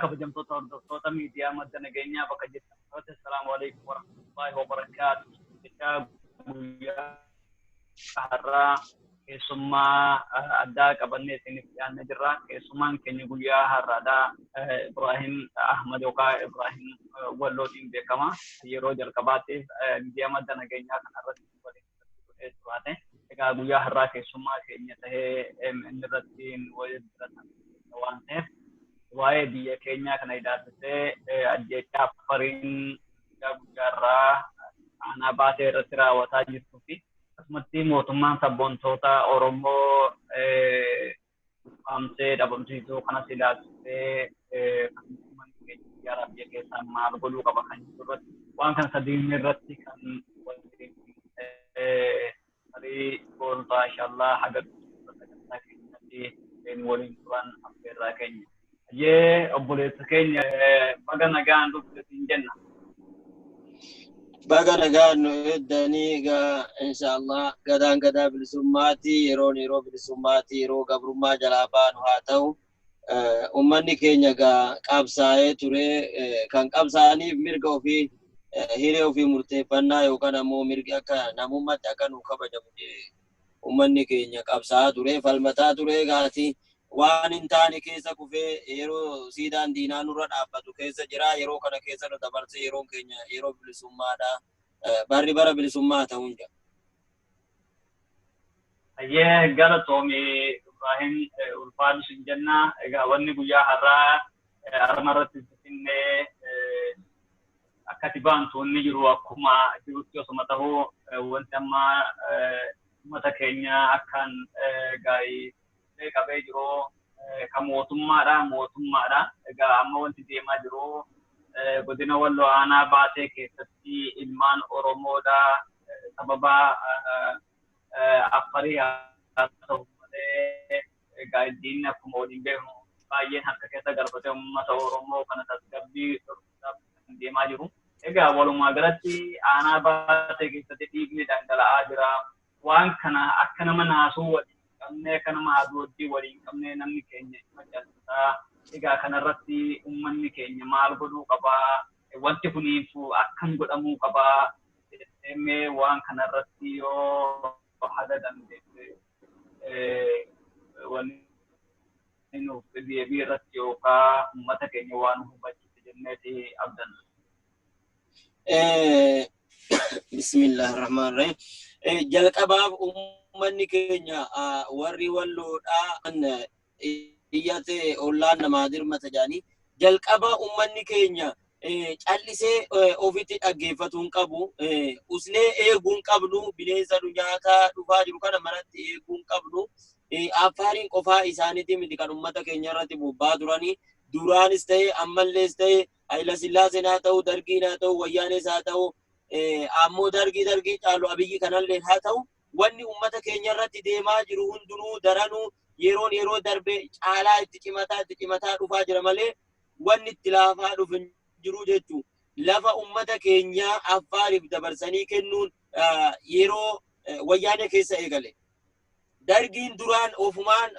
kabajamtoota hordoftoota miidiyaa madda nageenyaa bakka jirtan. Assalaamu alaykum warahmatullahi wabarakaatu. Jecha guyyaa har'aa keessummaa addaa qabannee isiniif dhiyaannee jirra. Keessummaan keenya guyyaa har'aadhaa Ibrahim Ahmad yookaan Ibrahim Wallootiin beekama. Yeroo jalqabaatiif miidiyaa madda nageenyaa kanarratti waliin turte. Egaa guyyaa har'aa keessummaa keenya tahee inni irratti waliin jiratan waan ta'eef waa'ee biyya keenyaa kana ilaalchisee ajjeechaa Afariin guyyaarraa aanaa baatee irratti raawwataa jirtuu fi akkasumatti mootummaan sabboontoota Oromoo amsee dhabamsiisuu kanas ilaalchisee biyya keessaa maal godhuu qaba kan jiru irratti waan kan sadiin irratti kan waliin tarii boonsaa inshallah haga sagantaa keenyatti waliin turan affeerraa keenya. Obboleessa keenya baga nagaan dhufteetiin jenna. Baga nagaan eddanii egaa inshallah gadaa bilisummaati yeroo bilisummaati yeroo gabrummaa jalaa baanu haa ta'u ummanni keenya egaa qabsaa'ee ture kan qabsaa'aniif mirga ofii hiree ofii murteeffannaa yookaan ammoo mirgi akka namummaatti akka nu kabajamu ummanni keenya qabsaa'aa ture falmataa ture gaati. Waan hin taane keessa kufee yeroo siidaan diinaa nurra dhaabbatu keessa jira. Yeroo kana keessa nu dabarse yeroon keenya yeroo bilisummaadha. Barri bara bilisummaa ta'uun jira. Galatoomii Ibrahim ulfaadhu sin jenna. Egaa wanni guyyaa har'aa harmarratti finnee akkati baantu inni jiru akkuma jirutti osuma ta'uu wanti amma uummata keenya akkaan gaa'ii qabee jiru kan mootummaadha. Egaa amma wanti deemaa jiru godina Walloo aanaa baatee keessatti ilmaan Oromoodha sababa Afarii haa ta'u malee egaa diinni akkuma waliin beekamu baay'een harka keessa galfatee uummata Oromoo kana tasgabbii kan deemaa jiru. Egaa walumaa galatti aanaa baatee keessatti dhiigni dhangala'aa jira. Waan kana akka nama naasuu qabnee akka nama haadhoodii waliin qabnee namni keenya macaasaa. Egaa kanarratti uummanni keenya maal godhuu qabaa? Wanti kuniif akkam godhamuu qabaa? Mee waan kanarratti yoo haala dandeesse wanni nuuf deebii irratti yookaan uummata keenya waan hubachiise jenneeti abdanna. Bismillahirrahmanirrahim. Jalqabaaf ummanni keenya warri Walloodhaan iyyate ollaan namaa dirmata jaanii jalqaba ummanni keenya callisee ofitti dhaggeeffatuun qabu uslee eeguun qabnu bineensa nyaataa dhufaa jiru kana maratti eeguun qabnu Afariin qofaa isaaniitii miti kan ummata keenya irratti bobbaa turanii duraanis ta'e ammallees ta'e Hayila Sillaaseen haa ta'u Dargiin haa ta'u Wayyaanees haa ta'u ammoo dargii caalu Abiyyi kanallee haa ta'u wanni ummata keenya irratti deemaa jiru hundinuu daranuu yeroo darbe caalaa itti cimataa dhufaa jira malee wanni itti laafaa dhufu hin jiru jechuudha. Lafa ummata keenya Affaariif dabarsanii kennuun yeroo Wayyaanee keessa eegale. Dargiin duraan ofumaan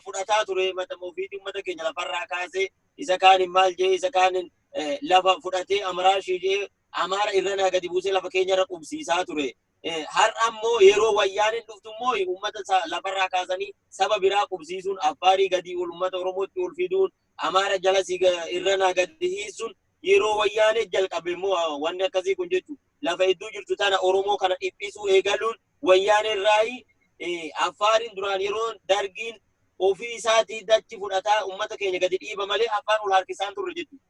fudhataa ture matama ofiitii ummata keenya lafarraa kaasee isa kaanin maal jee isa kaanin lafa fudhatee Amaraashii jee Amaara irranaa gadi buusee lafa keenya irra qubsiisaa ture. Har'a ammoo yeroo Wayyaaneen dhuftu immoo uummata lafarraa kaasanii saba biraa qubsiisuun Affaarii gadi uummata Oromootti ol fiduun Amaara jalas irranaa gadi hiisuun yeroo Wayyaanee jalqabe immoo wanni akkasii kun jechuudha. Lafa hedduu jirtu tana Oromoo kana dhiphisuu eegaluun Wayyaaneen raayii Affaariin duraan yeroo Dargiin ofii isaatii dachi fudhataa uummata keenya gadi dhiiba malee Affaar ol harkisaan turre jechuudha.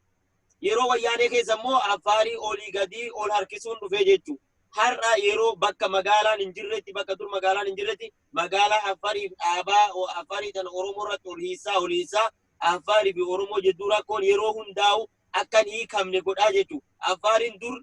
Yeroo Wayyaanee keessa immoo Affaarii olii gadi ol harkisuun dhufee jechuudha. Har'a yeroo bakka magaalaan hin jirretti bakka dur magaalaan hin jirretti magaalaa Affaariif dhaabaa Affaarii tan Oromoo irratti ol hiisaa Affaarii fi Oromoo jidduu rakkoon yeroo hundaa'u akka hin hiikamne godhaa jechuudha. Affaariin dur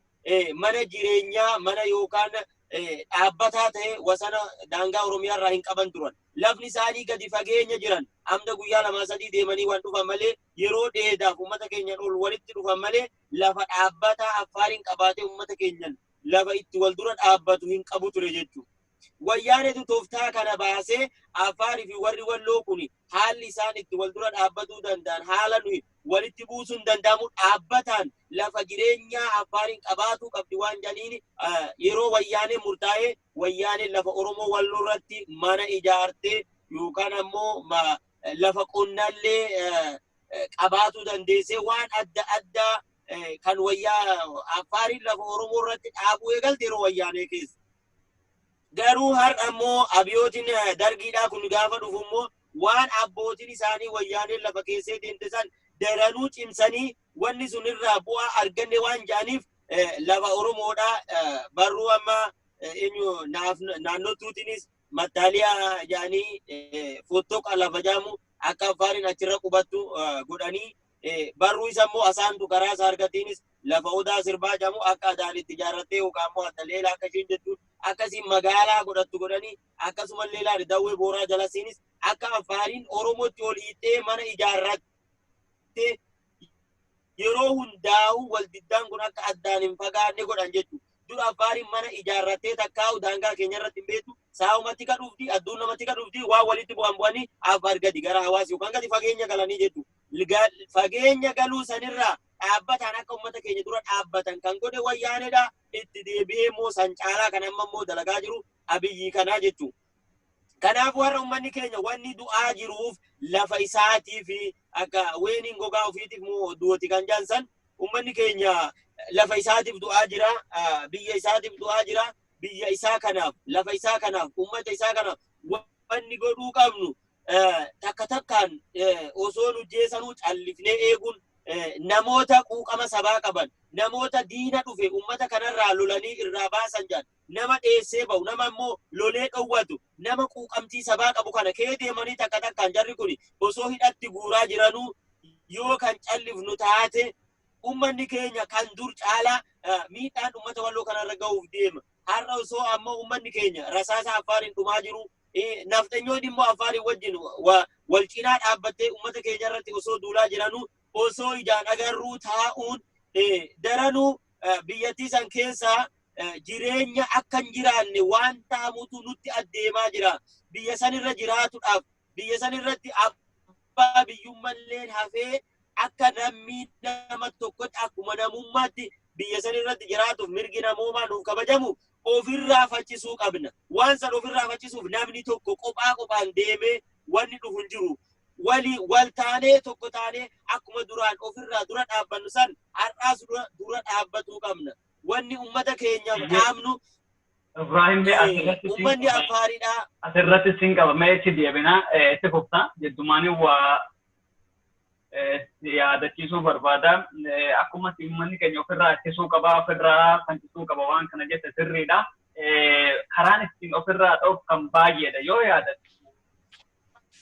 mana jireenyaa mana yookaan dhaabbataa ta'e wasana daangaa Oromiyaa irraa hin qaban turan. Lafni isaanii gadi fageenya jiran amda guyyaa 2-3 deemanii waan dhufan malee yeroo dheedaaf uummata keenyan ol walitti dhufan malee lafa dhaabbataa Affaariin qabaatee uummata keenyan lafa itti wal dura dhaabbatu hin qabu ture jechuudha. Wayyaanetu tooftaa kana baasee Afaarii fi warri Walloo kun haalli isaan itti wal dura dhaabbatuu danda'an haala nuyi walitti buusuun danda'amu dhaabbataan lafa jireenyaa Afaariin qabaatuu qabdi waan jedhaniin yeroo wayyaanee murtaa'ee wayyaanee lafa Oromoo Walloo irratti mana ijaartee yookaan ammoo lafa qonnaallee qabaatuu dandeessee waan adda addaa kan wayyaa Afaariin lafa Oromoo irratti dhaabuu eegalte yeroo wayyaanee keessa. Garuu har'a ammoo abbootiin dargiidhaa kun gaafa dhufu immoo waan abbootiin isaanii wayyaanee lafa keessee deemtesan daranuu cimsanii wanni sun irraa bu'aa arganne waan jedhaniif lafa Oromoodhaa barruu amma naannootuutiinis mattaaliyaa jedhanii foottoqa lafa jaamu akka Afaariin achirra qubattu godhanii barruu isa immoo asaantu karaa isaa argatiinis lafa Odaa sirbaa jaamu akka adaalitti ijaarrattee yookaan immoo Addaleela akka isheen jettuun akkasiin magaalaa godhattu godhanii akkasumallee laali dawwee booraa jalasiinis akka Afaariin Oromootti ol hiixee mana ijaarrattee yeroo hundaa'u waldiddaan kun akka addaan hin fagaanne godhan jechuudha. Dura Afaariin mana ijaarrattee takkaa'u daangaa keenya irratti hin beektu saa'umatti ka dhufti adduun namatti ka dhufti waan walitti bu'anii Afaar gadi gara hawaasa yookaan gadi fageenya galanii jechuudha. Fageenya galuu sanirraa dhaabbataan akka uummata keenya dura dhaabbatan kan godhe wayyaaneedha. Itti deebi'ee immoo san caalaa kan amma immoo dalagaa jiru Abiyyi kanaa jechuudha. Kanaaf warra uummanni keenya wanni du'aa jiruuf lafa isaatii fi akka weeniin gogaa ofiitiif moo du'ooti kan jaansan uummanni keenya lafa isaatiif du'aa jira, biyya isaatiif du'aa jira, biyya isaa kanaaf, lafa isaa kanaaf, uummata isaa kanaaf wanni godhuu qabnu takka takkaan osoo nu jeesanuu callifnee eeguun namoota quuqama sabaa qaban, namoota diina dhufe uummata kanarraa lolanii irraa baasan jedhan, nama dheessee ba'u, nama immoo lolee dhowwatu, nama quuqamtii sabaa qabu kana kee deemanii takka takkaan jarri kun osoo hidhatti guuraa jiranuu yoo kan callifnu taate ummanni keenya kan dur caalaa miidhaan uummata Walloo kanarra ga'uuf deema. Har'a osoo ammoo ummanni keenya rasaasa Afaariin dhumaa jiru naftanyoonni immoo Afaariin wajjin wal cinaa dhaabbattee uummata keenya irratti osoo duulaa jiranuu osoo ijaan agarruu taa'uun daranuu biyyattii san keessaa jireenya akka hin jiraanne waan ta'amutu nutti adeemaa jira. Biyya san irra jiraatuudhaaf biyya san irratti abbaa biyyummallee hafee akka namni nama tokkotti akkuma namummaatti biyya san irratti jiraatuuf mirgi namoomaa nuuf kabajamu ofirraa faccisuu qabna. Waan san ofirraa faccisuuf namni tokko qophaan deemee wanni dhufu hin jiru. Wal taanee tokko taanee akkuma duraan ofirraa dura dhaabbannu san har'aas dura dhaabbatuu qabna. Wanni uummata keenyaaf dhaabnu uummanni Afaariidhaa. Asirratti sin qaba mee itti deebina itti fufta jedhumaanii waa yaadachiisuu barbaada. Akkuma uummanni keenya ofirraa ittisuu qaba, ofirraa fancisuu qaba waan kana jette sirriidha. Karaan ittiin ofirraa dhoof kan baay'eedha yoo yaadatu.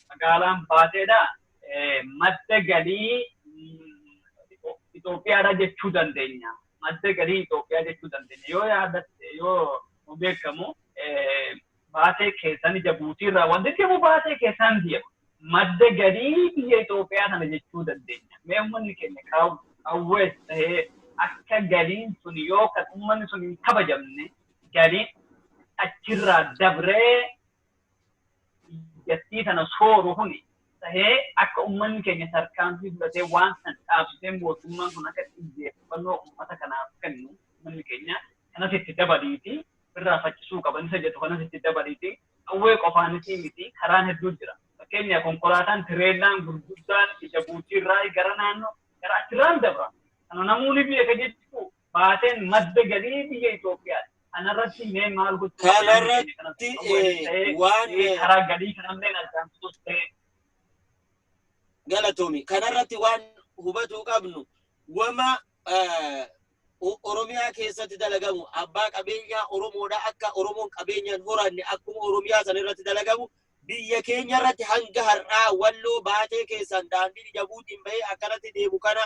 Magaalaan baateedha madda galii Itoophiyaadha jechuu dandeenya. Madda galii Itoophiyaa jechuu dandeenya. Yoo yaadatte yoo beekamu baatee keessan Jabuutiirraa wanti deemu baatee keessan deema. Madda galii biyya Itoophiyaa kana jechuu dandeenya. Mee uummanni keenya qawwees ta'ee akka galiin sun yoo kan uummanni sun hin kabajamne galiin achirraa dabree biyyattii sana sooru huni ta'ee akka uummanni keenya tarkaanfii fudhatee waan san dhaabsisee mootummaan kun akka xiyyeeffannoo uummata kanaaf kennu uummanni keenya kanas itti dabaliiti irraa faccisuu qaban isa jedhu kanas itti dabaliiti qawwee qofaanisii miti karaan hedduu jira. Kenya konkolaataan tireellaan gurguddaan Jabuutiirraa gara naannoo gara achirraan dabra. Kana namoonni biyya ka jechuun baateen madda galii biyya Itoophiyaa. Kanarratti mee maal gochuu kanarratti waan karaa galii kanallee addaamsuus ta'e. Galatoomi kanarratti waan hubatuu qabnu wama Oromiyaa keessatti dalagamu abbaa qabeenyaa Oromoodhaa akka Oromoon qabeenyaan horanne akkuma Oromiyaa san irratti dalagamu biyya keenya irratti hanga har'aa Walloo baatee keessan daandii Jabuutiin bahee akkanatti deemu kana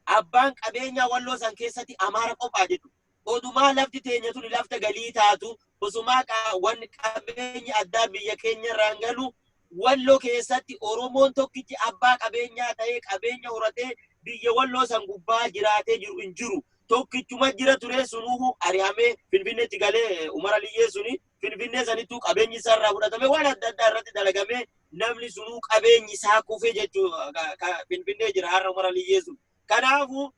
abbaan qabeenyaa Walloo san keessatti Amaara qophaa jedhu. Odumaa lafti teenya tuni lafta galii taatu osumaa wanni qabeenya addaa biyya keenya irraan galu Walloo keessatti Oromoon tokkichi abbaa qabeenyaa ta'ee qabeenya horatee biyya Walloo san gubbaa jiraatee jiru hin jiru. Tokkichuma jira ture sunuhu ari'amee Finfinneetti galee Umar Aliyyee suni Finfinnee sanittuu qabeenyi isaa irraa fudhatame waan adda addaa irratti dalagame namni sunuu qabeenyi isaa kufee jechuudha Finfinnee jira har'a mara liyyeessu. Kanaafuu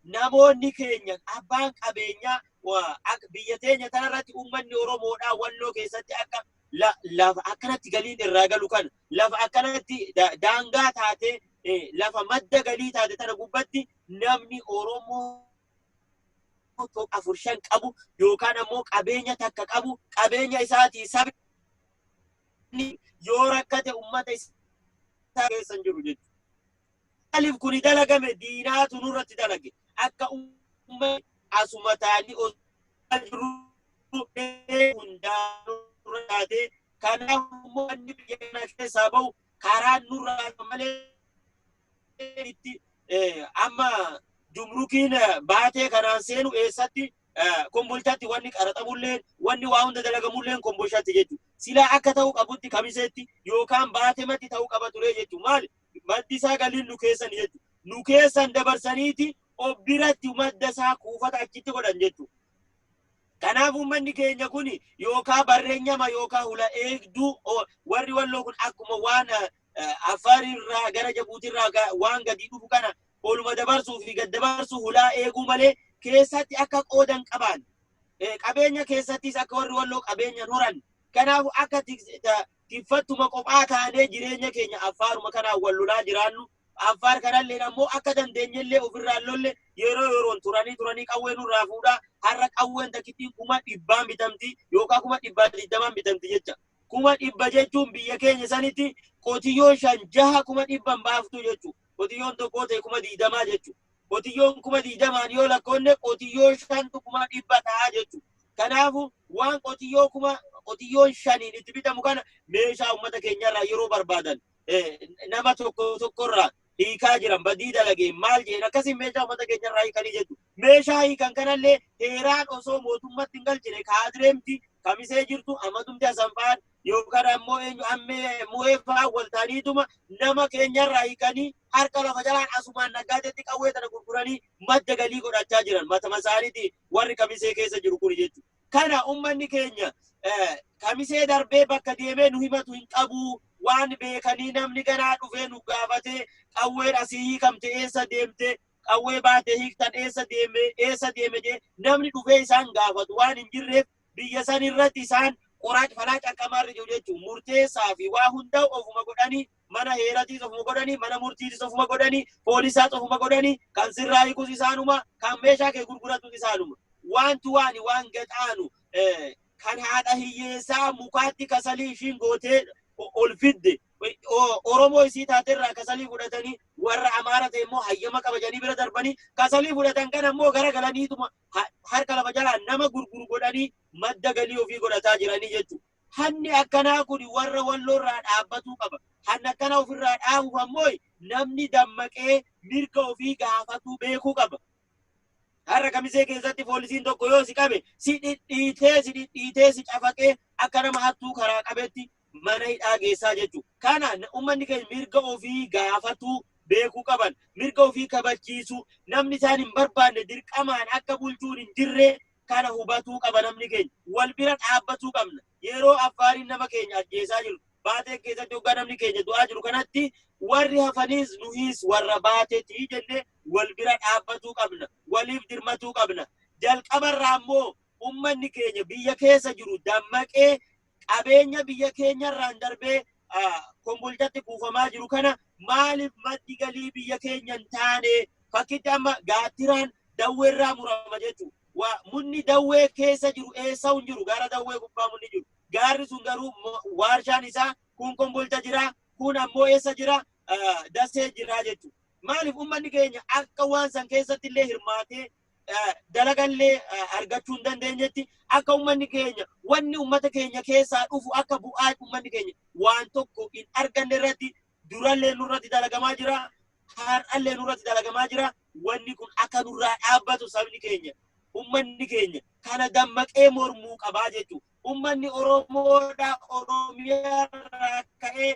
namoonni keenya abbaan qabeenyaa biyya teenya tanarratti uummanni Oromoodhaa Walloo keessatti akka lafa akkanatti galiin irraa galu kan lafa akkanatti daangaa taate lafa madda galii taate tana gubbatti namni Oromoo tokko 4-5 qabu yookaan ammoo qabeenya takka qabu qabeenya isaatii sabni yoo rakkate uummata isaa keessan jiru jechuudha. Maaliif kuni dalagame diinaatu nurratti dalage akka uummanni asuma taanii jiru hundaanuu taate kanaaf uummanni biyya kana keessaa bahu karaan nurraa malee itti amma jumrukiin baatee kanaan seenu eessatti kombolchatti wanni qaraxamulleen wanni waa hunda dalagamulleen kombolchatti jechuudha. Silaa akka ta'u qabutti kamiseetti yookaan baatematti ta'u qaba ture jechuudha. Maali? Maddi isaa galiin nu keessan jechuudha. Nu keessan dabarsaniiti obbiratti madda isaa kuufata achitti godhan jechuudha. Kanaaf uummanni keenya kun yookaan barreenyama yookaan hula eegduu warri Walloo kun akkuma waan Afaarirraa gara Jabuutirraa waan gadi dhufu kana oluma dabarsuu fi gad dabarsuu hulaa eeguu malee keessatti akka qoodan qaban qabeenya keessattis akka warri Walloo qabeenya horan kanaaf akka tiffattuma qophaa taanee jireenya keenya Afaaruma kanaan wal lolaa jiraannu Afaar kanallee ammoo akka dandeenyellee ofirraa lolle yeroon turanii qawwee nurraa fuudhaa har'a qawween takkitti 100 bitamti yookaan 120 bitamti jecha 100 jechuun biyya keenya sanitti qotiyyoon 5-6 100 baaftu jechuudha. Qotiyyoon tokko ta'e 20 jechuudha. Qotiyyoon 20 yoo lakkoonne qotiyyoo 5 ta'a jechuudha. Kanaafuu waan qotiyyoon 5 itti bitamu kana meeshaa uummata keenyarraa yeroo barbaadan nama tokkorraa hiikaa jiran badii dalagee maal jeen akkasiin meeshaa uummata keenyarraa hiikanii jechuudha. Meeshaa hiikan kanallee heeraan osoo mootummatti hin galchine kaadireemti kamisee jirtu amadumti asanfaan yookaan ammoo ammee mu'eeffaa waltaaniituma nama keenyarraa hiikanii harka lafa jalaan asumaan naggaatetti qawwee tana gurguranii madda galii godhachaa jiran matama isaaniiti warri kamisee keessa jiru kun jechuudha. Kana uummanni keenya kamisee darbee bakka deemee nu himatu hin qabu waan beekanii namni ganaa dhufee nu gaafatee qawween asii hiikamte eessa deemte qawwee baatee hiiktan eessa deeme jee namni dhufee isaan gaafatu waan hin jirreef biyya san irratti isaan falaa qaqqamaarri jiru jechuun murteessaa fi waa hundaa ofuma godhanii mana heeratiis ofuma godhanii mana murtiitis ofuma godhanii poolisaas ofuma godhanii kan sirraa hiikus isaanuma kan meeshaa kee gurguratus isaanuma waan gaxaanu kan haadha hiyyeessaa mukaatti kasalii ishiin gootee ol fidde Oromoo isii taaterraa kasalii fudhatanii warra Amaara ta'e immoo hayyama kabajanii bira darbanii kasalii fudhatan kan ammoo garagalaniituma harka lafa jalaan nama gurguru godhanii madda galii ofii godhataa jiranii jechuudha. Hanni akkanaa kun warra Walloorraa dhaabbatuu qaba. Hanni akkana ofirraa dhaabuuf ammoo namni dammaqee mirga ofii gaafatuu beekuu qaba. Har'a kamisee keessatti poolisiin tokko yoo si qabe si dhidhiitee si cafaqee akka nama hattuu karaa qabetti mana hidhaa geessaa jechuudha. Kana uummanni keenya mirga ofii gaafatuu beekuu qaban, mirga ofii kabachiisuu, namni isaan hin barbaanne dirqamaan akka bulchuun hin jirre kana hubatuu qaba namni keenya. Wal bira dhaabbatuu qabna. Yeroo Afaariin nama keenya ajjeesaa jiru, baatee keessatti hoggaa namni keenya du'aa jiru kanatti warri hafaniis nuhis warra baateetii jennee wal bira dhaabbatuu qabna. Waliif dirmatuu qabna. Jalqabarraa immoo uummanni keenya biyya keessa jiru dammaqee qabeenya biyya keenyarraan darbee kombolchatti kuufamaa jiru kana maaliif maddi galii biyya keenya hin taane fakkiitti amma gaattiraan dawweerraa murama jechuudha. Munni dawwee keessa jiru eessa hin jiru gara dawwee gubbaa munni jiru. Gaarri sun garuu waarshaan isaa kun kombolcha jira kun ammoo eessa jira dasee jira jechuudha. Maaliif uummanni keenya akka waan san keessatti illee hirmaatee dalagallee argachuu hin dandeenyetti akka uummanni keenya wanni uummata keenya keessaa dhufu akka bu'aa uummanni keenya waan tokko hin arganne irratti durallee nurratti dalagamaa jira har'allee nurratti dalagamaa jira wanni kun akka nurraa dhaabbatu sabni keenya uummanni keenya kana dammaqee mormuu qabaa jechuudha. Uummanni Oromoodhaa Oromiyaa ka'ee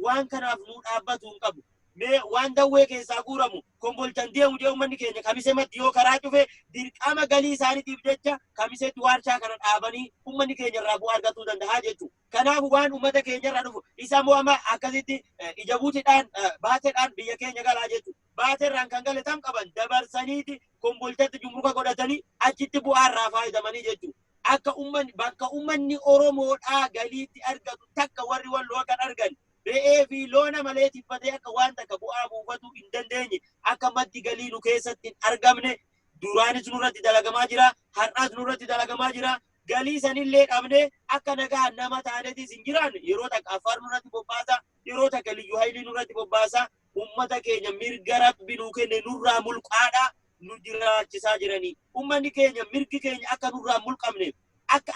waan kanaaf nu dhaabbatu hin qabu. mee waan dawwee keessaa guuramu kombolchan deemu jee uummanni keenya kamisee matti yoo karaa cufe dirqama galii isaaniitiif jecha kamiseetti waarshaa kana dhaabanii uummanni keenya irraa bu'aa argatuu danda'a jechuudha. Kanaaf waan uummata keenya irraa dhufu isa mo'ama akkasitti ija buutiidhaan baateedhaan biyya keenya galaa jechuudha. Baateerraan kan gale tam qaban dabarsaniiti kombolchatti jumruka godhatanii achitti bu'aa irraa faayidamanii jechuudha. Akka uummanni bakka uummanni Oromoodhaa galiitti argatu takka warri walloo kan argan re'ee fi loona malee tiffatee akka waan takka bu'aa buufatu hin dandeenye akka maddi galii nu keessatti hin argamne duraanis nurratti dalagamaa jira har'aas nurratti dalagamaa jira galii sanillee dhabne akka nagaa nama taanetis hin jiraanne yeroo takka afaan nurratti bobbaasa yeroo takka liyyuu haylii nurratti bobbaasa ummata keenya mirga rabbi nuu kenne nurraa mulqaadha nu jiraachisaa jiranii ummanni keenya mirgi keenya akka nurraa mulqamneef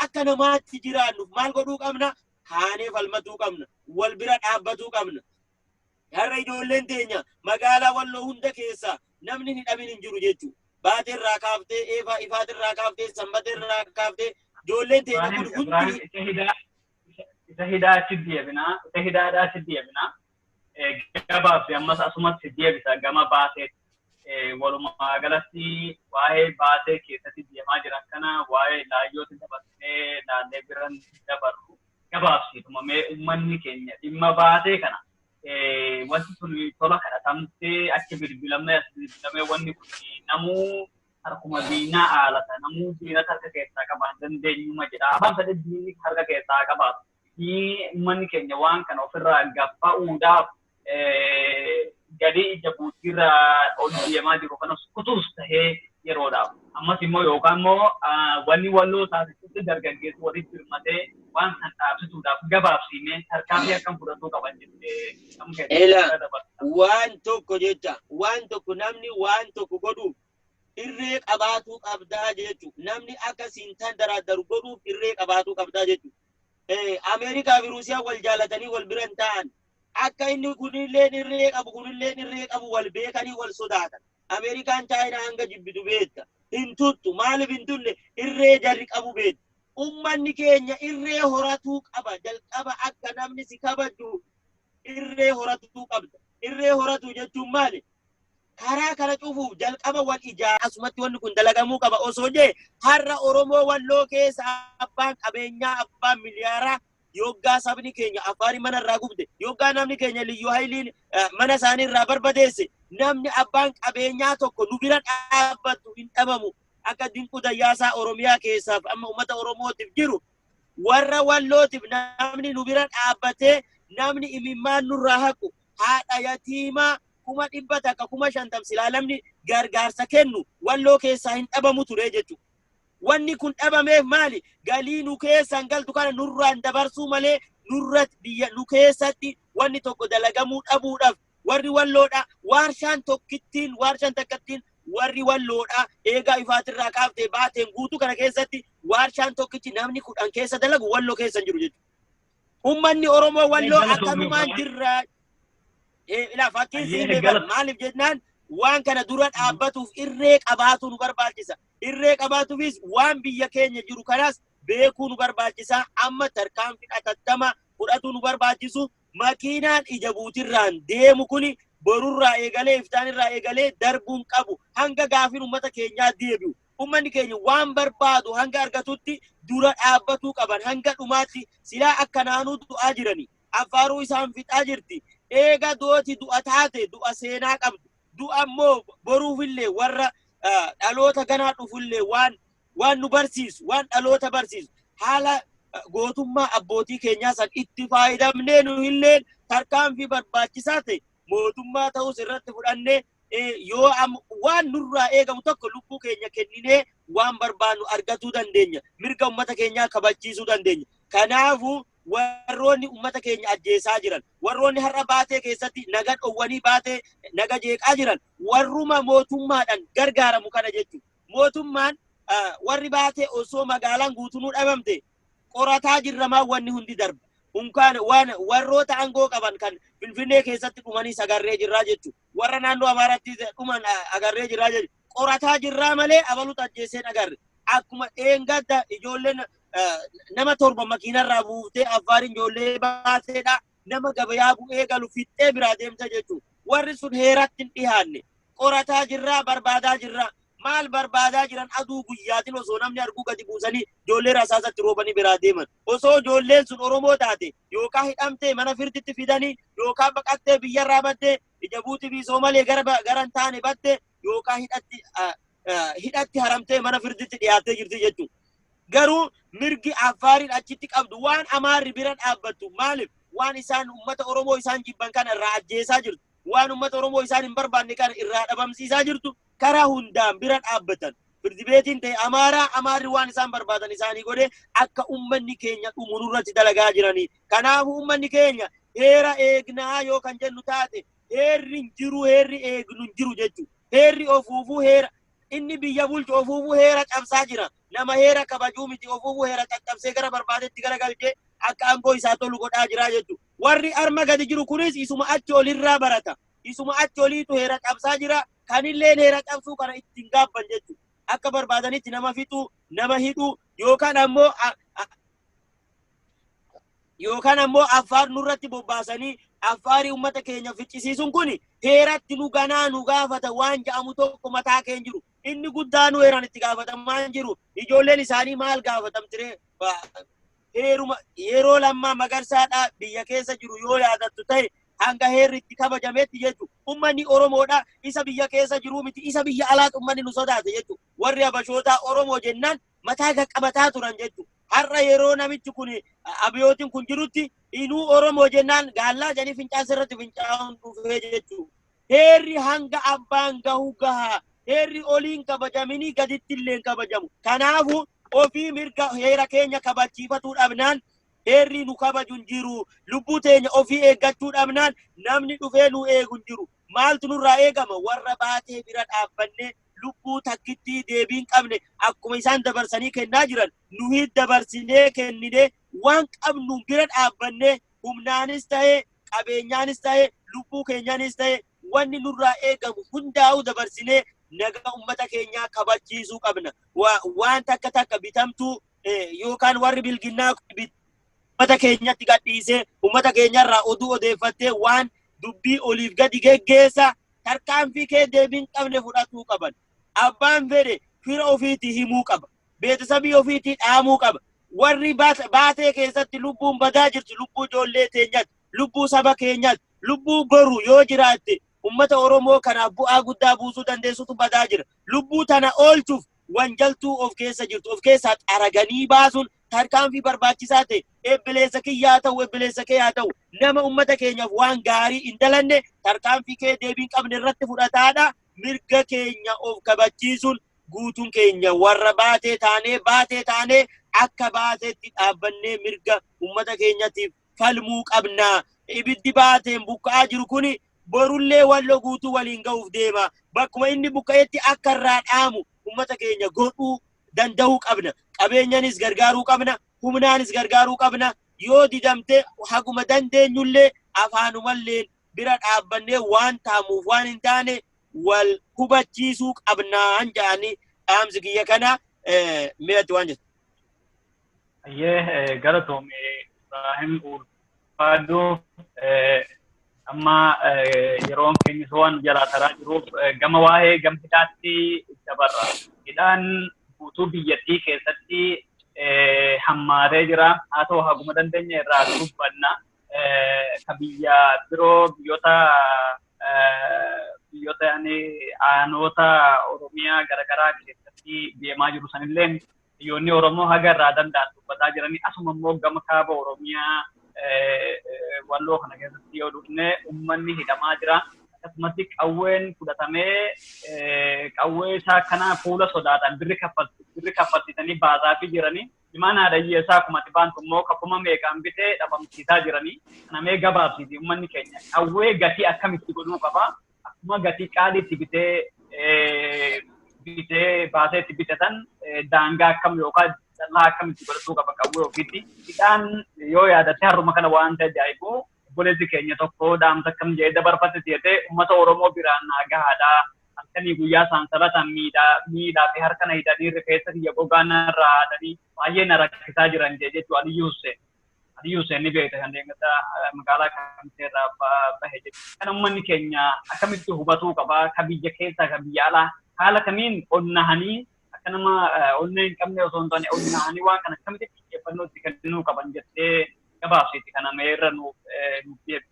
akka namaatti jiraannuuf maal godhuu qabna kaanee falmatuu qabna wal bira dhaabbatuu qabna. Har'a ijoolleen teenya magaalaa walloo hunda keessa namni hin dhabin hin jiru jechuudha. Baateerraa kaaftee ifaatirraa kaaftee sanbateerraa kaaftee ijoolleen teenya kun hundi isa hidaatti deebina gabaaf fi ammas asumatti deebisa gama baasee walumaa galatti waa'ee baasee keessatti deemaa jiran kana waa'ee laayyooti dabarsee laallee biran dabarru gabaabsiituma mee uummanni keenya dhimma baasee kana wanti sun tola kadhatamtee achi bilbilamee wanni kun namuu harkuma diinaa haalata namuu diinata harka keessaa qabaan dandeenyuma jedha afaan sadii diinni harka keessaa qabaatu uummanni keenya waan kana ofirraa gabba'uudhaaf gadi ija buutiirraa ol deemaa jiru kanas kutuus tahee yeroodhaaf ammas immoo yookaan immoo wanni walloo taasisutti dargaggeessu walitti hirmatee waan san dhaabsisuudhaaf gabaabsiimee tarkaanfii akkam fudhatuu qaban jettee waan tokko jecha waan tokko namni waan tokko godhuuf irree qabaatuu qabdaa jechuudha. Namni akka siintan daraadaru godhuuf irree qabaatuu qabdaa jechuudha. Ameerikaa fi Ruusiyaa wal jaalatanii wal biran ta'an akka inni kunilleen irree qabu kunilleen irree qabu wal beekanii wal sodaatan. Ameerikaan Chaayinaa hanga jibbitu beekta. Hin tuttu maaliif hin tulle irree jarri qabu beekta. Ummanni keenya irree horatuu qaba. Jalqaba akka namni si kabaju irree horatuu qabda. Irree horatuu jechuun maali? Karaa kana cufuuf jalqaba wal ijaaraa asumatti wanni kun dalagamuu qaba osoo jee har'a Oromoo walloo keessa abbaan qabeenyaa abbaan miliyaaraa yoggaa sabni keenya afaarii mana irraa gubde yoggaa namni keenya liyyuu hayliin mana isaanii irraa barbadeesse namni abbaan qabeenyaa tokko nu bira dhaabbatu hin dhabamu akka dinquu dayyaasaa Oromiyaa keessaaf amma uummata Oromootiif jiru warra wallootiif namni nu bira dhaabbatee namni imimmaan nurraa haqu haadha yatiimaa kuma dhibba takka kuma shantam silaa namni gargaarsa kennu walloo keessaa hin dhabamu ture jechuudha. Wanni kun dhabameef maali? Galii nu keessan galtu kana nurraan dabarsuu malee nurratti biyya nu keessatti wanni tokko dalagamuu dhabuudhaaf warri walloodha waarshaan tokkittiin waarshaan takkattiin warri walloodha eegaa ifaatirraa kaaftee baateen guutuu kana keessatti waarshaan tokkitti namni 10 keessa dalagu walloo keessa jiru jechuudha. Ummanni Oromoo walloo akkanumaan jirra. Ila fakkiin siinii maaliif jennaan waan kana dura dhaabbatuuf irree qabaatu nu barbaachisa. Irree qabaatuufis waan biyya keenya jiru kanas beekuu nu barbaachisa. Amma tarkaanfii atattama fudhatu nu barbaachisu. Makiinaan ija buutirraan deemu kuni borurraa eegalee iftaanirraa eegalee darbuun qabu hanga gaafiin uummata keenyaa deebi'u. Uummanni keenya waan barbaadu hanga argatutti dura dhaabbatuu qaban hanga dhumaatti silaa akka naanuu du'aa jirani. Afaaruu isaan fixaa jirti. Eega dooti du'a taate du'a seenaa qabdu. Du'a immoo boruufillee warra dhaloota ganaa dhufullee waan nu barsiisu waan dhaloota barsiisu haala gootummaa abbootii keenyaa san itti faayidamnee nu illee tarkaanfii barbaachisaa ta'e mootummaa ta'us irratti fudhannee yoo waan nurraa eegamu tokko lubbuu keenya kenninee waan barbaannu argatuu dandeenya. Mirga uummata keenyaa kabachiisuu dandeenya. Kanaafuu warroonni ummata keenya ajjeesaa jiran warroonni har'a baatee keessatti naga dhowwanii baatee naga jeeqaa jiran warruma mootummaadhaan gargaaramu kana jechuudha. Mootummaan warri baatee osoo magaalaan guutunuu dhabamte qorataa jirramaa wanni hundi darba. Unkaan waan warroota aangoo qaban kan Finfinnee keessatti dhumanii sagarree jirraa jechuudha. Warra naannoo Amaaraatti dhuman agarree jirraa jechuudha. Qorataa jirraa malee abaluutu ajjeesee agarre. Akkuma dheengadda ijoolleen nama torba makiinarraa buutee affaariin ijoollee baateedha. Nama gabayaa bu'ee galu fixxee biraa deemta jechuudha. warri sun heeratti hin dhiyaanne qorataa jirraa barbaadaa jirraa maal barbaadaa jiran aduu guyyaatiin osoo namni arguu gadi buusanii ijoollee rasaasatti roobanii biraa deeman osoo ijoolleen sun Oromoo taate yookaan hidhamtee mana firditti fidanii yookaan baqattee biyyarraa baddee Jabuutii fi Soomalee garan taane baddee yookaan hidhatti haramtee mana firditti dhiyaattee jirti jechuudha. Garuu mirgi Affaariin achitti qabdu waan Amaarri bira dhaabbattu maaliif waan isaan uummata Oromoo isaan jibban kana irraa ajjeesaa jirtu waan uummata Oromoo isaan hin barbaanne kana irraa dhabamsiisaa jirtu karaa hundaan bira dhaabbatan firdi beetiin ta'e Amaarri waan isaan barbaadan isaanii godhe akka uummanni keenya dhumu nurratti dalagaa jiranii. Kanaafuu uummanni keenya heera eegnaa yoo kan jennu taate heerri hin jiru heerri eegnu hin jiru jechuudha. Heerri ofuufuu heera inni biyya bulchu ofuufuu heera cabsaa jira. Nama heera kabajuu miti ofuufuu heera caccabsee gara barbaadetti garagalchee akka aangoo isaa tolu godhaa jira jechuudha. Warri arma gadi jiru kunis isuma achi olirraa barata. Isuma achi oliitu heera cabsaa jira. Kanilleen heera cabsuu kana ittiin gaabban jechuudha. Akka barbaadanitti nama fixuu, nama hidhuu yookaan ammoo Affaar nurratti bobbaasanii Affaarii uummata keenya ficcisiisuun kun heeratti nu ganaa nu gaafata waan jedhamu tokko mataa keenya jiru. Inni guddaa nu heeraan itti gaafatamaa hin jiru. Ijoolleen isaanii maal gaafatamtire? Heeruma yeroo lammaa Magarsaadhaa biyya keessa jiru yoo yaadattu ta'e hanga heerri itti kabajametti jechuudha. Uummanni Oromoodha isa biyya keessa jiru miti isa biyya alaatti uummanni nu sodaate jechuudha. Warri Habashootaa Oromoo jennaan mataa qaqqabataa turan jechuudha. Har'a yeroo namichi kun abiyootiin kun jirutti inuu Oromoo jennaan gaallaa janii fincaasa irratti fincaa'uun dhufee jechuudha. Heerri hanga abbaan gahu gahaa. Heerri oliin kabajamini gaditti illee kabajamu. Kanaafuu ofii mirga heera keenya kabachiifachuu dhabnaan heerri nu kabaju hin jiru. Lubbuu teenya ofii eeggachuu dhabnaan namni dhufee nu eegu hin jiru. Maaltu nurraa eegama? Warra baatee bira dhaabbannee lubbuu takkitti deebiin qabne akkuma isaan dabarsanii kennaa jiran nuyi dabarsinee kenninee waan qabnu bira dhaabbannee humnaanis ta'e qabeenyaanis ta'e lubbuu keenyaanis ta'e wanni nurraa eegamu hundaa'u dabarsinee nagaa uummata keenyaa kabachiisuu qabna. Waan takka bitamtuu yookaan warri bilginnaa uummata keenyatti gadhiisee uummata keenyarraa oduu odeeffattee waan dubbii oliif gadi geggeessa tarkaanfii kee deebiin qabne fudhatuu qaban. Abbaan fedhe fira ofiitii himuu qaba. Beetisabii ofiitii dhaamuu qaba. Warri baatee keessatti lubbuun badaa jirtu lubbuu ijoollee teenyaati, lubbuu saba keenyaati, lubbuu boru yoo jiraatte ummata Oromoo kanaaf bu'aa guddaa buusuu dandeessutu badaa jira. Lubbuu tana oolchuuf wanjaltuu of keessa jirtu of keessaa xaraganii baasuun tarkaanfii barbaachisaa ta'e eebbileessa kiyyaa ta'u eebbileessa kee haa ta'u nama ummata keenyaaf waan gaarii hin dalanne tarkaanfii kee deebiin qabne irratti fudhataadha. Mirga keenya of kabachiisuun guutuun keenya warra baatee taanee akka baateetti dhaabbannee mirga ummata keenyatiif falmuu qabna. Ibiddi baateen buqqa'aa jiru kuni borullee walloo guutuu waliin ga'uuf deema. Bakkuma inni buqqa'etti akka irraa dhaamu ummata keenya godhuu danda'uu qabna. Qabeenyaanis gargaaruu qabna. Humnaanis gargaaruu qabna. Yoo didamte haguma dandeenyullee afaanumallee bira dhaabbannee waan taamuuf waan hin taane wal hubachiisuu qabnaan jedhanii dhaamsi kiyya kana mi'atti waan jettu. Galatoom Ibrahim Ulfaadoo amma yeroon keenya waan jalaa taraa jiruuf gama waa'ee gamtidaatti dabarra. Hidhaan guutuu biyyattii keessatti hammaatee jira. Haa ta'u haguma dandeenya irraa dubbanna. Ka biyya biroo biyyoota aanota Oromiyaa garaagaraa keessatti deemaa jiru sanillee biyyoonni Oromoo haga irraa danda'an dubbataa jiranii asuma immoo gama kaaba Oromiyaa walloo kana keessatti yoo dhufne uummanni hidhamaa jira. Akkasumatti qawween fudhatamee qawwee isaa kana fuula sodaatan birri kaffaltitanii baasaafii jiranii imaan haadhayyee isaa akkuma tibaantu immoo kakkuma meeqaan bitee dhabamsiisaa jiranii kana mee gabaabsiiti uummanni keenya qawwee gatii akkamitti godhuu qaba akkuma gatii qaaliitti bitee baaseetti bitatan daangaa akkam yookaan callaa akkamitti godhachuu qaba qawwee ofiitti. Hidhaan yoo yaadatte har'uma kana waan ajaa'ibu obboleessi keenya tokko dhaamsa akkam jedhee dabarfate jedhee uummata Oromoo biraan naagaadhaa halkanii guyyaa sansalataan miidhaa fi harkana hidhanii rifeensa kiyya gogaanarraa haadhanii baay'ee na rakkisaa jiran jechuudha Aliyyuu Hussein. Adiyu seni beekte kan deengata magaalaa kamteerraa bahe jechuudha. Kan uummanni keenya akkamitti hubatuu qaba ka biyya keessaa ka biyya alaa haala kamiin onnahanii akka nama onnee hin qabne osoo hin taane onnahanii waan kana akkamitti xiyyeeffannoo itti kennuu qaban jettee gabaabsiiti kana meerra nuuf deebi.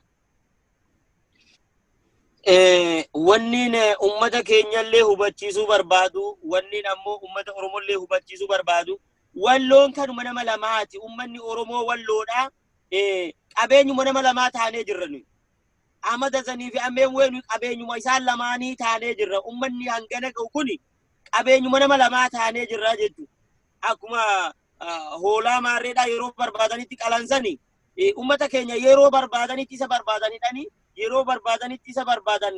Wanniin ummata keenyallee hubachiisuu barbaadu, wanniin ammoo ummata Oromollee hubachiisuu barbaadu. Walloon kanuma nama lamaati. Ummanni Oromoo walloodha. Qabeenyuma nama lamaa taanee jirra nuyi. Amada sanii fi ammeen weenu qabeenyuma isaan lamaanii taanee jirra. Ummanni hangana ga'u kuni qabeenyuma nama lamaa taanee jirra jechuudha. Akkuma hoolaa maarreedhaa yeroo barbaadanitti qalansanii ummata keenya yeroo barbaadanitti isa barbaadanidhani. Yeroo barbaadanitti isa barbaadan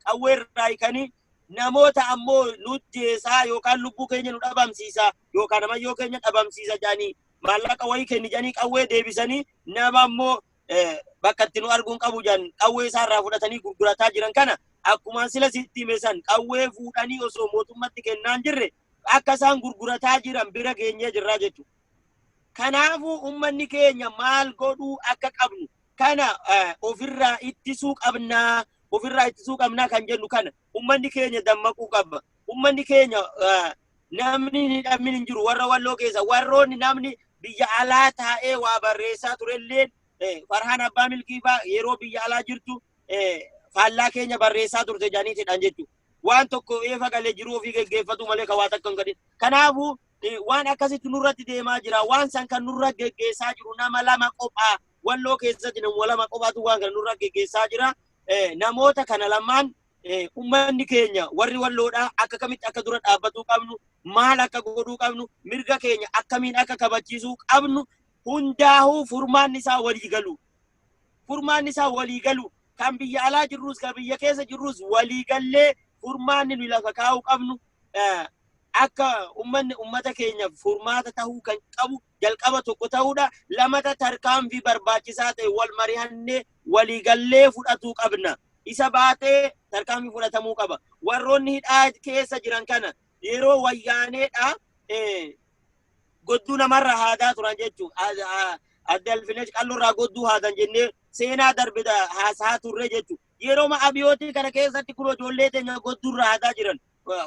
qawweerraa hiikanii namoota ammoo nujjeesaa yookaan lubbuu keenya nu dhabamsiisa yookaan amayyoo keenya dhabamsiisa jedhanii maallaqa wayii kenni jedhanii qawwee deebisanii nama ammoo bakka itti nu arguun qabu jedhan qawwee isaarraa fudhatanii gurgurataa jiran kana akkuma sila sitti hime san qawwee fuudhanii osoo mootummatti kennaan jirre akka isaan gurgurataa jiran bira geenyee jirraa jechuudha. Kanaafuu ummanni keenya maal godhuu akka qabnu kana ofirraa ittisuu qabnaa kan jennu kana ummanni keenya dammaquu qaba. Ummanni keenya namni hin dhabmin hin jiru warra walloo keessa warroonni namni biyya alaa taa'ee waa barreessaa turellee Farhaan Abbaa Milkiifaa yeroo biyya alaa jirtu faallaa keenya barreessaa turte jedhaniitidhaan jechuudha. Waan tokko eefa galee jiru ofii geggeeffatu malee kan waa takka hin gadhin. Kanaafuu waan akkasitti nurratti deemaa jira. Waan san kan nurra geggeessaa jiru nama lama qophaa. Walloo keessatti nama lama qophaatu waan kana nurra geggeessaa jira. Namoota kana lamaan ummanni keenya warri walloodhaa akka kamitti akka dura dhaabbatuu qabnu maal akka godhuu qabnu mirga keenya akkamiin akka kabachiisuu qabnu hundaa'uu furmaanni isaa walii galu. Furmaanni isaa walii galu kan biyya alaa jirrus kan biyya keessa jirrus walii gallee furmaanni nu lafa kaa'uu qabnu akka ummata keenya furmaata ta'uu kan qabu jalqaba tokko ta'uudha. Lamata tarkaanfii barbaachisaa ta'e wal mari'annee walii gallee fudhatuu qabna. Isa baatee tarkaanfii fudhatamuu qaba. Warroonni hidhaa keessa jiran kana yeroo wayyaaneedha godduu namarra haadaa turan jechuudha. Adda Alfinesh qalloorraa godduu haadan jennee seenaa darbida haasaa turre jechuudha. Yeroo abiyootii kana keessatti kun ijoollee teenya godduurra haadaa jiran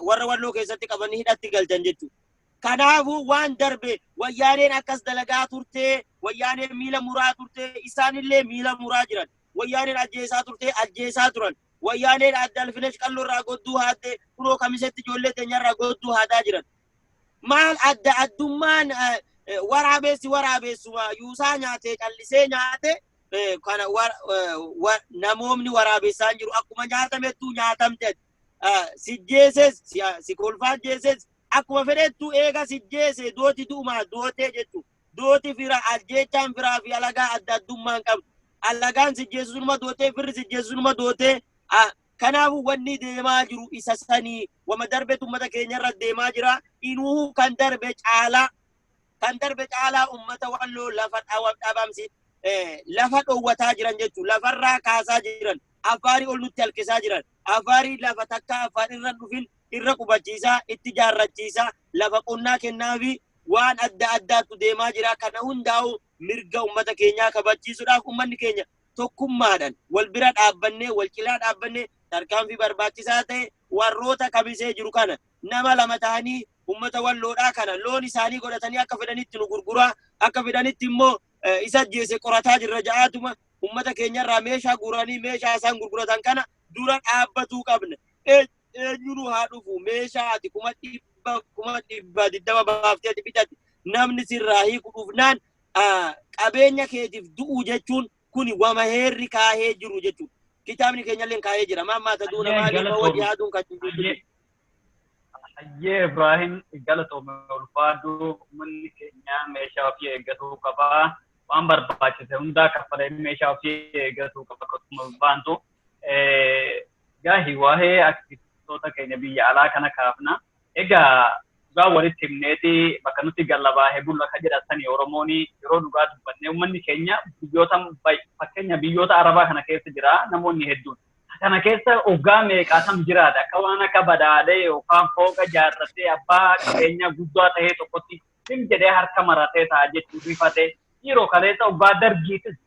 warra walloo keessatti qabanii hidhatti galchan jechuudha. Kanaafuu waan darbe wayyaaneen akkas dalagaa turte, wayyaaneen miila muraa turte, isaanillee miila muraa jiran. Wayyaaneen ajjeesaa turte, ajjeesaa turan. Wayyaaneen Adda Alfinesh qalloorraa godduu haadde kunoo kamisetti ijoollee teenyarraa godduu haadaa jiran. Maal adda addummaan waraabessuma yuusaa nyaatee callisee nyaate kana namoomni waraabessaan jiru akkuma nyaatamettuu nyaatamte sijjeeses si kolfaa jeeses akkuma fedhettu eega sijjeese dooti du'umaa dootee jechuudha. Dooti fira ajjeechaan firaa fi alagaa adda addummaan qabdu. Alagaan sijjeessunuma dootee firri sijjeessunuma dootee kanaafuu wanni deemaa jiru isa sanii wama darbetu ummata keenyarra deemaa jira. Inuu kan darbe caalaa ummata walloo lafa dhabamsi lafa dhowwataa jiran jechuudha. Lafarraa kaasaa jiran afaarii ol nutti halkisaa jiran afaarii lafa takka afaan irra dhufin irra qubachiisaa itti jaarrachiisaa lafa qonnaa kennaafi waan adda addaatu deemaa jira. Kana hundaa'u mirga ummata keenyaa kabachiisuudhaaf ummanni keenya tokkummaadhaan wal bira dhaabbannee wal cinaa dhaabbannee tarkaanfii barbaachisaa ta'e warroota kabisee jiru kana nama lama ta'anii ummata walloodhaa kana loon isaanii godhatanii akka fedhanitti nu gurguraa akka fedhanitti immoo isa ajjeese qorataa jirra ja'aatuma ummata keenyarraa meeshaa guuranii meeshaa isaan gurguratan kana dura dhaabbatuu qabna. Eenyuun haa dhufu meeshaa ati kuma dhibba diddama baaftee bitatti namni sirraa hiiku dhufnaan qabeenya keetiif du'u jechuun kuni wama heerri kaahee jiru jechuudha. Kitaabni keenyallee kaahee jira. Mammaata duuna maaliif wajji haaduun kan jiru. Ayyee Ibrahim galatoome ulfaadhu uummanni keenya meeshaa ofii eeggatuu qaba. Waan barbaachise hundaa kaffalee meeshaa ofii eeggatuu qaba akkasuma ulfaantu. Gaahi waa'ee aktivistoota keenya biyya alaa kana kaafna. Egaa dhugaa walitti himneeti bakka nuti gallabaahee bulla ka jedhatanii Oromoon yeroo dhugaa dubbannee uummanni keenya fakkeenya biyyoota Arabaa kana keessa jira namoonni hedduun. Kana keessa oggaa meeqaatam jiraata akka waan akka badaalee yookaan fooqa jaarratee abbaa qabeenya guddaa ta'ee tokkotti sim jedhee harka maratee ta'a jechuun rifatee Yeroo kaleessa obbaa dargiitis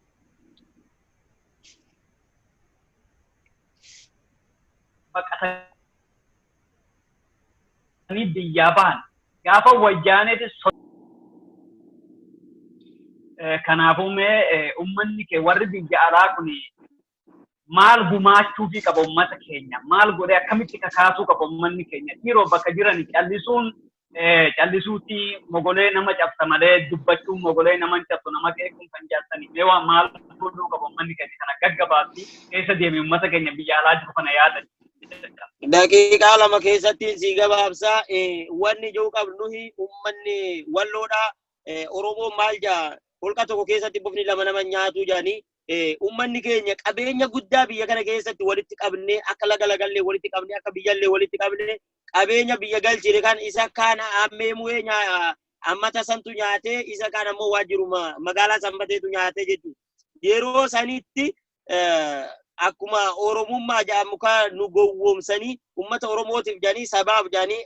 baqatanii biyyaa bahan gaafa wayyaaneetis kanaafuu mee ummanni kee warri biyya alaa kun maal gumaachuufii qaba ummata keenya maal godhee akkamitti kakaasuu qaba ummanni keenya dhiiroo bakka jiran callisuuti mogolee nama cabsa malee dubbachuun mogolee nama hin cabsu nama qeequun kan jaallatanii mee waan maal godhuu qaba ummanni keenya kana gaggabaatti keessa deeme ummata keenya biyya alaa jiru kana yaadan. Daqiiqaa lama keessatti si gabaabsaa wanni jiru qabnu ummanni walloodhaa Oromoon maal jaa holqa tokko keessatti bofni lama nama nyaatu jaanii ummanni keenya qabeenya guddaa biyya kana keessatti walitti qabnee akka lagalagalee walitti qabnee akka biyyallee walitti qabnee qabeenya biyya galchine kan isa kana ammeemu'ee ammata santu nyaatee isa kana ammoo waajjiruma magaalaa sanbateetu nyaatee jechuudha. Yeroo sanitti akkuma Oromummaa jaamuka nu gowwoomsanii ummata Oromootiif jedhanii sabaaf jedhanii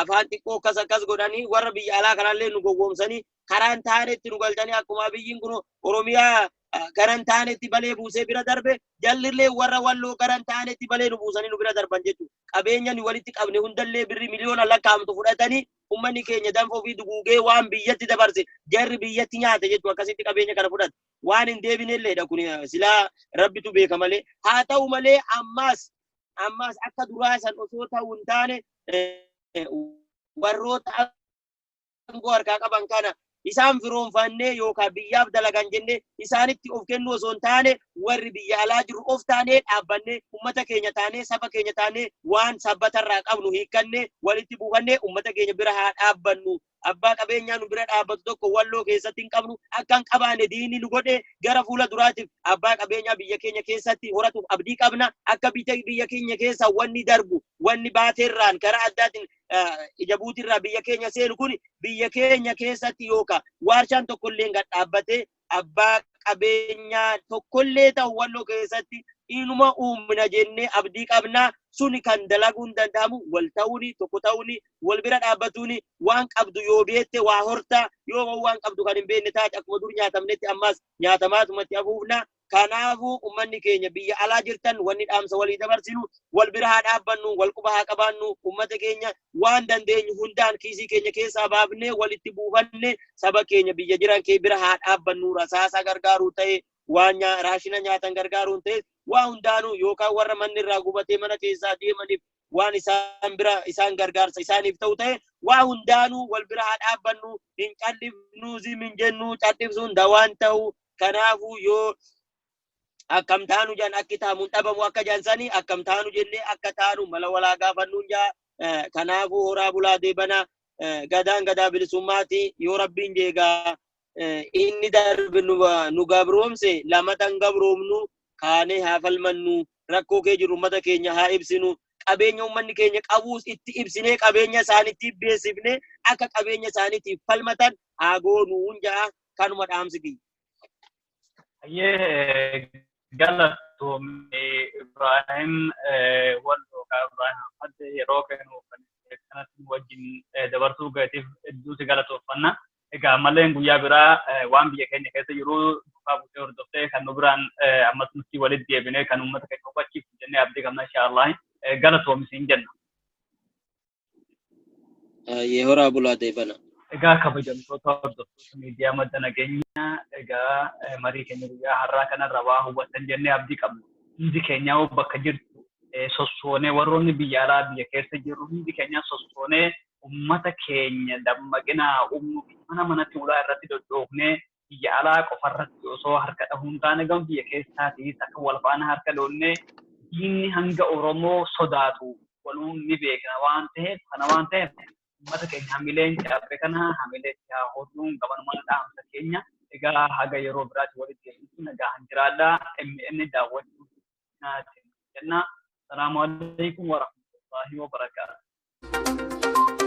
afaan xiqqoo akkas godhanii warra biyya alaa kanallee nu gowwoomsanii karaan taanetti nu galchanii akkuma biyyiin kun Oromiyaa garan taanetti balee buusee bira darbe jallillee warra walloo garan taanetti balee nu buusanii nu bira darban jechuudha. Qabeenya nu walitti qabne hundallee birri miliyoona lakkaa'amtu fudhatanii ummanni keenya danfa ofii duguugee waan biyyatti dabarse jarri biyyatti nyaate jechuudha. Akkasitti qabeenya kana fudhate waan hin deebinelleedha kun silaa rabbitu beeka malee haa ta'u malee ammas akka duraa san osoo ta'uu hin taane warroota aangoo harkaa qaban kana isaan firoonfannee yookaan biyyaaf dalagan jennee isaanitti of kennu osoo hin taane warri biyya alaa jiru of taanee dhaabbannee ummata keenya taanee saba keenya taanee waan sabbatarraa qabnu hiikkannee walitti buufannee ummata keenya bira haa dhaabbannu. Abbaa qabeenyaa nu bira dhaabbatu tokko walloo keessatti hin qabnu akka hin qabaanne diinni nu godhee gara fuula duraatiif abbaa qabeenyaa biyya keenya keessatti horatuuf abdii qabna. Akka biyya keenya keessa wanni darbu wanni baateerraan karaa addaatiin ija buutiirraa biyya keenya seenu kun biyya keenya keessatti yookaan waarshaan tokkollee gad dhaabbatee abbaa qabeenyaa tokkollee ta'u walloo keessatti inuma uumna jennee abdii qabna. Suni kan dalaguun danda'amu wal ta'uuni tokko ta'uuni wal bira dhaabbatuuni waan qabdu yoo beekte waa horta yoo waan qabdu kan hin beekne taate akkuma dur nyaatamnetti ammas nyaatamatumatti hafuufna. Kanaafuu ummanni keenya biyya alaa jirtan wanni dhaamsa walii dabarsinu wal bira haa dhaabbannu wal quba haa qabaannu ummata keenya waan dandeenyu hundaan kiisii keenya keessaa baafnee walitti buufanne saba keenya biyya jiran kee bira haa dhaabbannu rasaasa gargaaruu ta'e waan raashina nyaatan gargaaruu ta'e waa hundaanuu yookaan warra manni irraa gubatee mana keessaa deemaniif waan isaan bira isaan gargaarsa isaaniif ta'u ta'e waa hundaanuu wal bira haa dhaabbannu hin callifnu zimin jennu callifsuun dawaan ta'u. Kanaafuu yoo akkam taanu jan akki taamuun dhabamu akka jaansanii akkam taanu jennee akka taanu mala walaa gaafannuun jaa. Kanaafuu horaa bulaa deebana gadaan gadaa bilisummaati yoo rabbiin jeegaa inni darbe nu gabroomse lamatan gabroomnu kaanee haa falmannu rakkoo kee jiru ummata keenya haa ibsinu qabeenya ummanni keenya qabuus itti ibsinee qabeenya isaaniitiif beeksifnee akka qabeenya isaaniitiif falmatan haa goonuu jaa kanuma dhaamsi. Galatoomne Ibrahim walloo ka Ibrahim hadde yeroo kennu kanatti wajjin dabarsuu gaatiif hedduuti galatooffanna. Egaa malleen guyyaa biraa waan biyya keenya keessa jiru duukaa buutee hordoftee kan nu biraan ammas nuti walitti deebinee kan uummata keenya hubachiifnu jennee abdii qabna inshaallah. Galatoomisiin jenna. Horaa bulaa deebana. Egaa kabajamtoota hordoftoota miidiyaa madda nageenya egaa marii keenya guyyaa har'aa kanarra waa hubatan jennee abdii qabna. Hundi keenya bakka jirtu sossoonee warroonni biyya alaa biyya keessa jiru hundi keenya sossoonee ummata keenya dammaqinaa umnu manatti ulaa irratti doddoofnee biyya alaa qofarratti osoo harka dhahuun taane gam biyya keessaatiis akka wal faana harka loonnee diinni hanga Oromoo sodaatu waluun ni beekna waan ta'eef kana waan ta'eef ummata keenya hamileen cabbe kana hamilee hodhuun gabanumaan dhaamsa keenya egaa haga yeroo biraatti walitti deebiin nagaa jiraadhaa inni daawwachuu jenna. Salaamu alaykum wa rahmatullahi wa barakatuh.